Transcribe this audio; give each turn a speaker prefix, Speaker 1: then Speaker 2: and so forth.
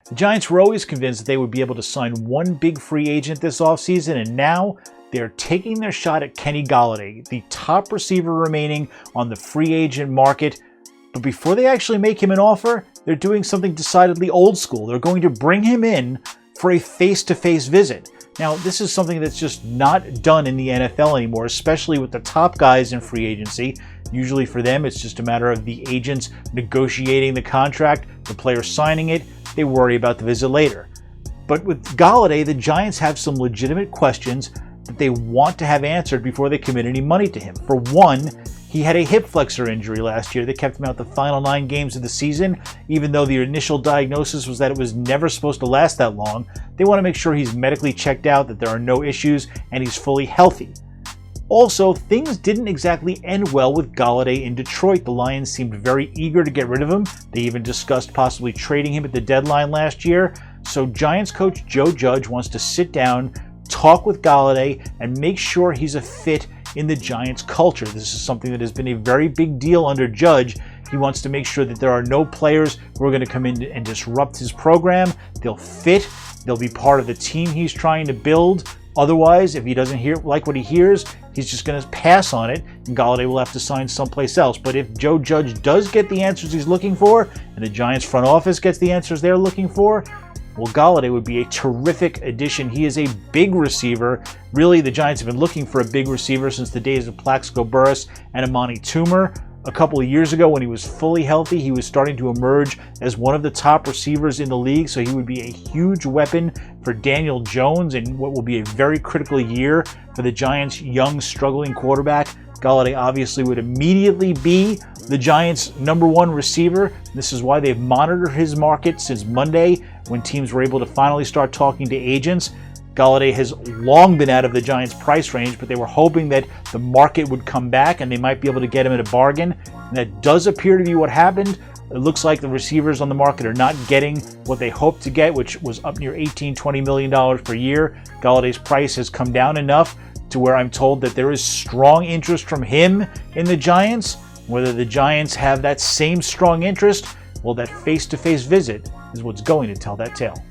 Speaker 1: The Giants were always convinced that they would be able to sign one big free agent this offseason, and now they're taking their shot at Kenny Golladay, the top receiver remaining on the free agent market. But before they actually make him an offer, they're doing something decidedly old school. They're going to bring him in for a face-to-face visit. Now, this is something that's just not done in the NFL anymore, especially with the top guys in free agency. Usually for them, it's just a matter of the agents negotiating the contract, the player signing it. They worry about the visit later. But with Golladay, the Giants have some legitimate questions that they want to have answered before they commit any money to him. For one, he had a hip flexor injury last year that kept him out the final 9 games of the season. Even though the initial diagnosis was that it was never supposed to last that long, they want to make sure he's medically checked out, that there are no issues, and he's fully healthy. Also, things didn't exactly end well with Golladay in Detroit. The Lions seemed very eager to get rid of him. They even discussed possibly trading him at the deadline last year. So Giants coach Joe Judge wants to sit down, talk with Golladay, and make sure he's a fit in the Giants culture. This is something that has been a very big deal under Judge. He wants to make sure that there are no players who are going to come in and disrupt his program. They'll fit. They'll be part of the team he's trying to build. Otherwise, if he doesn't like what he hears, he's just going to pass on it, and Golladay will have to sign someplace else. But if Joe Judge does get the answers he's looking for, and the Giants front office gets the answers they're looking for, well, Golladay would be a terrific addition. He is a big receiver. Really, the Giants have been looking for a big receiver since the days of Plaxico Burress and Amani Toomer. A couple of years ago, when he was fully healthy, he was starting to emerge as one of the top receivers in the league, so he would be a huge weapon for Daniel Jones in what will be a very critical year for the Giants' young, struggling quarterback. Golladay obviously would immediately be the Giants' #1 receiver. This is why they've monitored his market since Monday, when teams were able to finally start talking to agents. Golladay has long been out of the Giants' price range, but they were hoping that the market would come back and they might be able to get him at a bargain. And that does appear to be what happened. It looks like the receivers on the market are not getting what they hoped to get, which was up near $18-20 million per year. Galladay's price has come down enough to where I'm told that there is strong interest from him in the Giants. Whether the Giants have that same strong interest, well, that face-to-face visit is what's going to tell that tale.